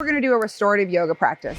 We're gonna do a restorative yoga practice.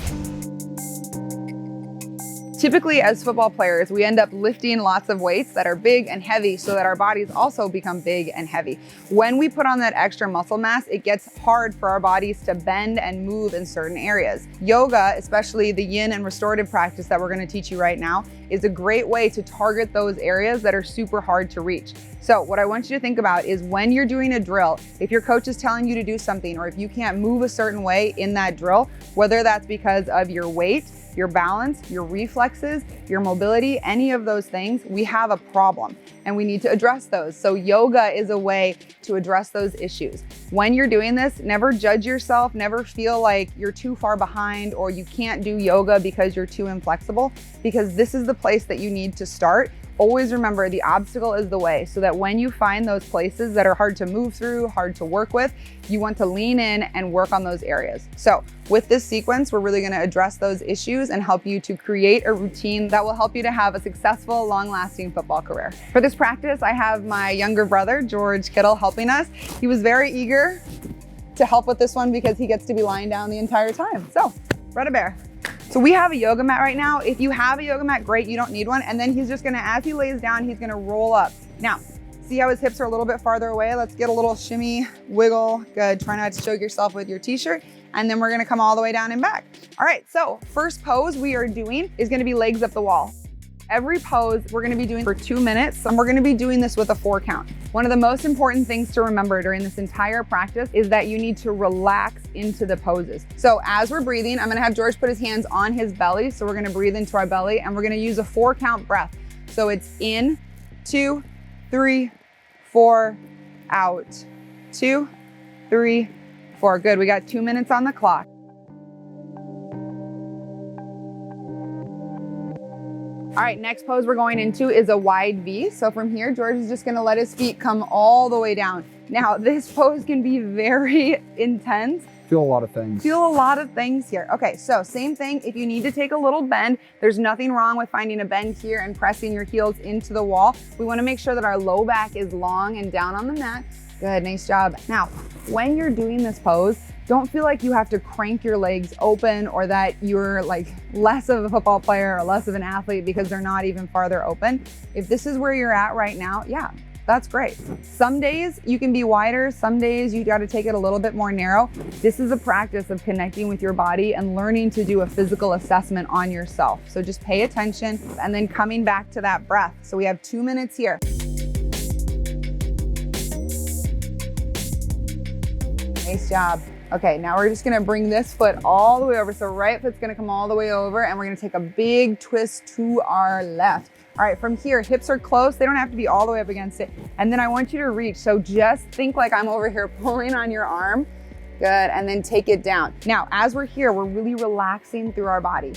Typically, as football players, we end up lifting lots of weights that are big and heavy so that our bodies also become big and heavy. When we put on that extra muscle mass, it gets hard for our bodies to bend and move in certain areas. Yoga, especially the yin and restorative practice that we're gonna teach you right now, is a great way to target those areas that are super hard to reach. So what I want you to think about is when you're doing a drill, if your coach is telling you to do something, or if you can't move a certain way in that drill, whether that's because of your weight, your balance, your reflexes, your mobility, any of those things, we have a problem and we need to address those. So yoga is a way to address those issues. When you're doing this, never judge yourself, never feel like you're too far behind or you can't do yoga because you're too inflexible, because this is the place that you need to start. Always remember the obstacle is the way, so that when you find those places that are hard to move through, hard to work with, you want to lean in and work on those areas. So with this sequence, we're really gonna address those issues and help you to create a routine that will help you to have a successful, long-lasting football career. For this practice, I have my younger brother, George Kittle, helping us. He was very eager to help with this one because he gets to be lying down the entire time. So, Brother Bear. So we have a yoga mat right now. If you have a yoga mat, great, you don't need one. And then he's just gonna, as he lays down, he's gonna roll up. Now, see how his hips are a little bit farther away? Let's get a little shimmy, wiggle. Good, try not to choke yourself with your t-shirt. And then we're gonna come all the way down and back. All right, so first pose we are doing is gonna be legs up the wall. Every pose we're gonna be doing for 2 minutes, and we're gonna be doing this with a 4 count. One of the most important things to remember during this entire practice is that you need to relax into the poses. So as we're breathing, I'm gonna have George put his hands on his belly. So we're gonna breathe into our belly and we're gonna use a 4 count breath. So it's in, 2, 3, 4, out, 2, 3, 4. Good, we got 2 minutes on the clock. All right, next pose we're going into is a wide V. So from here, George is just gonna let his feet come all the way down. Now, this pose can be very intense. Feel a lot of things. Feel a lot of things here. Okay, so same thing. If you need to take a little bend, there's nothing wrong with finding a bend here and pressing your heels into the wall. We wanna make sure that our low back is long and down on the mat. Good, nice job. Now, when you're doing this pose, don't feel like you have to crank your legs open or that you're like less of a football player or less of an athlete because they're not even farther open. If this is where you're at right now, yeah, that's great. Some days you can be wider, some days you gotta take it a little bit more narrow. This is a practice of connecting with your body and learning to do a physical assessment on yourself. So just pay attention and then coming back to that breath. So we have 2 minutes here. Nice job. Okay, now we're just gonna bring this foot all the way over. So right foot's gonna come all the way over and we're gonna take a big twist to our left. All right, from here, hips are close. They don't have to be all the way up against it. And then I want you to reach. So just think like I'm over here pulling on your arm. Good, and then take it down. Now, as we're here, we're really relaxing through our body.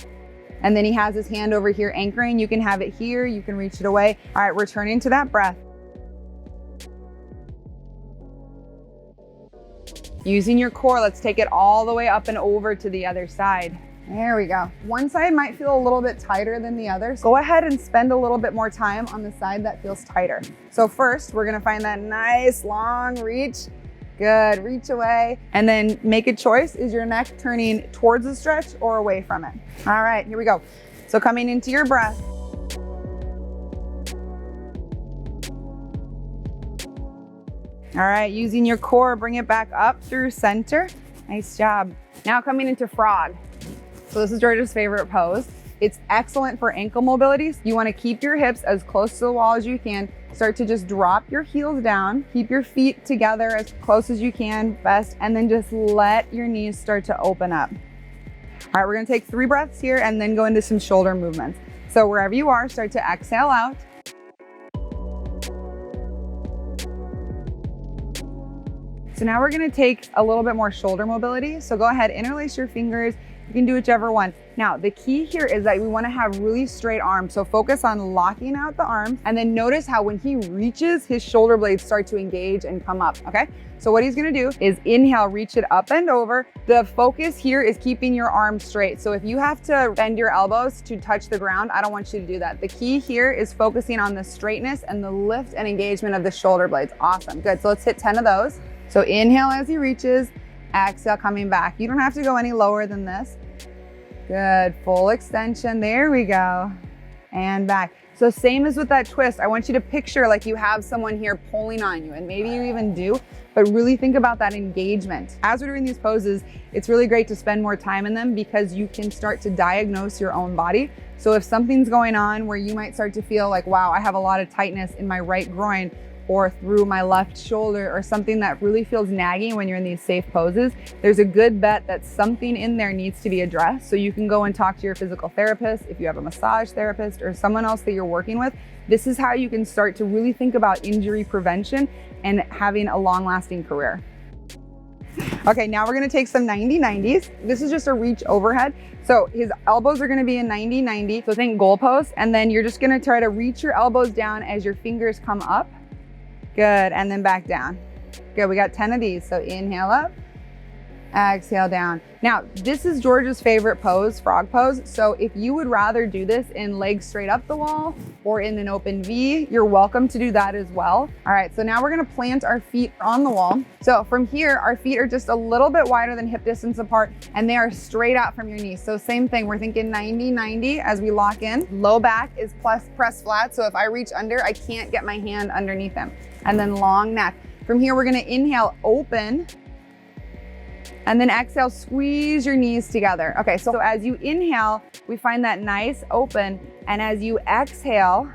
And then he has his hand over here anchoring. You can have it here, you can reach it away. All right, returning to that breath. Using your core, let's take it all the way up and over to the other side. There we go. One side might feel a little bit tighter than the other. Go ahead and spend a little bit more time on the side that feels tighter. So first, we're gonna find that nice long reach. Good, reach away. And then make a choice. Is your neck turning towards the stretch or away from it? All right, here we go. So coming into your breath. All right, using your core, bring it back up through center. Nice job. Now coming into frog. So this is George's favorite pose. It's excellent for ankle mobility. You wanna keep your hips as close to the wall as you can. Start to just drop your heels down. Keep your feet together as close as you can, best, and then just let your knees start to open up. All right, we're gonna take 3 breaths here and then go into some shoulder movements. So wherever you are, start to exhale out. So now we're gonna take a little bit more shoulder mobility. So go ahead, interlace your fingers. You can do whichever one. Now, the key here is that we wanna have really straight arms. So focus on locking out the arms and then notice how when he reaches, his shoulder blades start to engage and come up, okay? So what he's gonna do is inhale, reach it up and over. The focus here is keeping your arms straight. So if you have to bend your elbows to touch the ground, I don't want you to do that. The key here is focusing on the straightness and the lift and engagement of the shoulder blades. Awesome, good. So let's hit 10 of those. So inhale as he reaches, Exhale, coming back. You don't have to go any lower than this. Good, full extension. There we go. And back. So same as with that twist, I want you to picture like you have someone here pulling on you, and maybe you even do, but really think about that engagement. As we're doing these poses, it's really great to spend more time in them because you can start to diagnose your own body. So if something's going on where you might start to feel like, wow, I have a lot of tightness in my right groin or through my left shoulder, or something that really feels nagging when you're in these safe poses, there's a good bet that something in there needs to be addressed. So you can go and talk to your physical therapist, if you have a massage therapist or someone else that you're working with. This is how you can start to really think about injury prevention and having a long-lasting career. Okay, now we're gonna take some 90-90s. This is just a reach overhead. So his elbows are gonna be in 90-90. So think goal post, and then you're just gonna try to reach your elbows down as your fingers come up. Good, and then back down. Good, we got 10 of these. So inhale up, exhale down. Now, this is George's favorite pose, frog pose. So if you would rather do this in legs straight up the wall or in an open V, you're welcome to do that as well. All right, so now we're gonna plant our feet on the wall. So from here, our feet are just a little bit wider than hip distance apart, and they are straight out from your knees. So same thing, we're thinking 90-90 as we lock in. Low back is press flat. So if I reach under, I can't get my hand underneath him. And then long neck. From here, we're gonna inhale, open, and then exhale, squeeze your knees together. Okay, so as you inhale, we find that nice open, and as you exhale,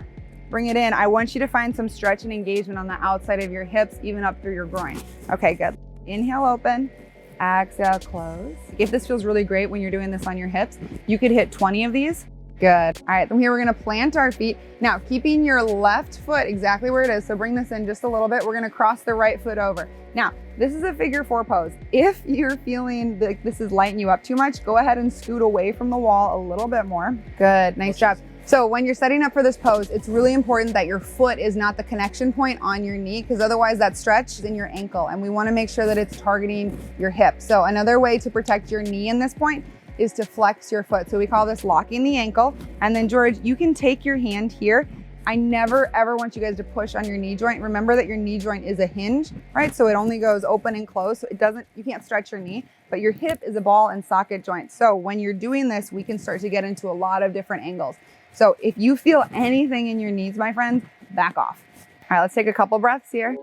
bring it in. I want you to find some stretch and engagement on the outside of your hips, even up through your groin. Okay, good. Inhale, open, exhale, close. If this feels really great when you're doing this on your hips, you could hit 20 of these. Good. All right, from here, we're gonna plant our feet. Now, keeping your left foot exactly where it is, so bring this in just a little bit. We're gonna cross the right foot over. Now, this is a figure 4 pose. If you're feeling like this is lighting you up too much, go ahead and scoot away from the wall a little bit more. Good, nice job. So when you're setting up for this pose, it's really important that your foot is not the connection point on your knee, because otherwise that stretch is in your ankle, and we wanna make sure that it's targeting your hip. So another way to protect your knee in this point is to flex your foot. So we call this locking the ankle. And then George, you can take your hand here. I never ever want you guys to push on your knee joint. Remember that your knee joint is a hinge, right? So it only goes open and closed. So you can't stretch your knee, but your hip is a ball and socket joint. So when you're doing this, we can start to get into a lot of different angles. So if you feel anything in your knees, my friends, back off. All right, let's take a couple breaths here.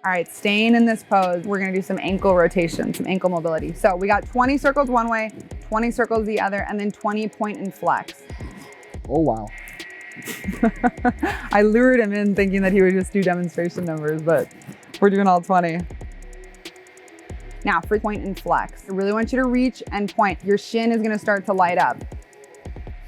All right, staying in this pose, we're gonna do some ankle rotation, some ankle mobility. So we got 20 circles one way, 20 circles the other, and then 20 point and flex. Oh, wow. I lured him in thinking that he would just do demonstration numbers, but we're doing all 20. Now for point and flex, I really want you to reach and point. Your shin is gonna start to light up.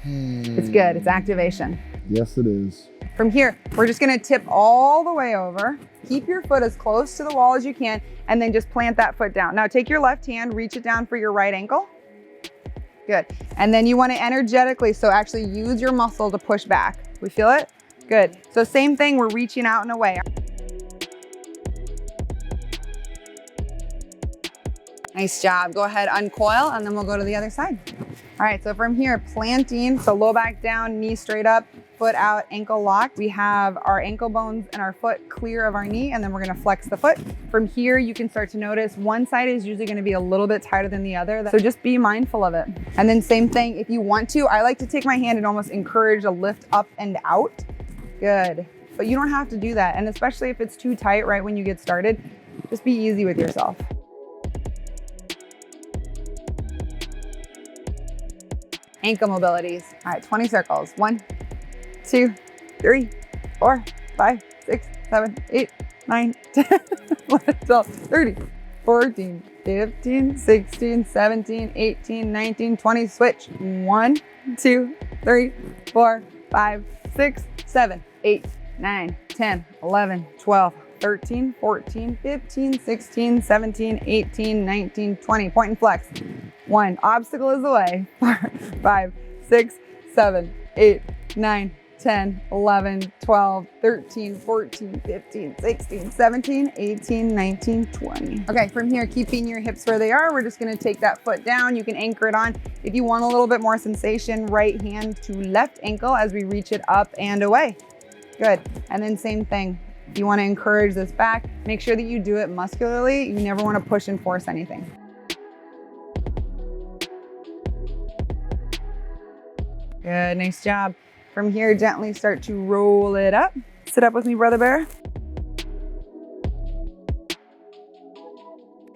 It's good, it's activation. Yes, it is. From here, we're just gonna tip all the way over. Keep your foot as close to the wall as you can, and then just plant that foot down. Now take your left hand, reach it down for your right ankle. Good. And then you wanna energetically, so actually use your muscle to push back. We feel it? Good. So same thing, we're reaching out and away. Nice job. Go ahead, uncoil, and then we'll go to the other side. All right, so from here, planting, so low back down, knee straight up, foot out, ankle locked. We have our ankle bones and our foot clear of our knee, and then we're gonna flex the foot. From here, you can start to notice one side is usually gonna be a little bit tighter than the other, so just be mindful of it. And then same thing, if you want to, I like to take my hand and almost encourage a lift up and out. Good, but you don't have to do that, and especially if it's too tight right when you get started, just be easy with yourself. Ankle mobilities. All right, 20 circles. 1, 2, 3, 4, 5, 6, 7, 8, 9, 10, 11, 12, 13, 14, 15, 16, 17, 18, 19, 20. Switch. 1, 2, 3, 4, 5, 6, 7, 8, 9, 10, 11, 12, 13, 14, 15, 16, 17, 18, 19, 20. Point and flex. 1, obstacle is the way. 4, 5, 6, 7, 8, 9, 10, 11, 12, 13, 14, 15, 16, 17, 18, 19, 20. Okay, from here, keeping your hips where they are, we're just gonna take that foot down. You can anchor it on. If you want a little bit more sensation, right hand to left ankle as we reach it up and away. Good, and then same thing. You want to encourage this back. Make sure that you do it muscularly. You never want to push and force anything. Good, nice job. From here, gently start to roll it up. Sit up with me, brother bear.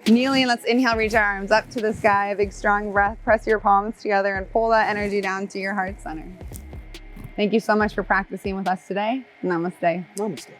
Kneeling, let's inhale, reach our arms up to the sky. A big strong breath. Press your palms together and pull that energy down to your heart center. Thank you so much for practicing with us today. Namaste. Namaste.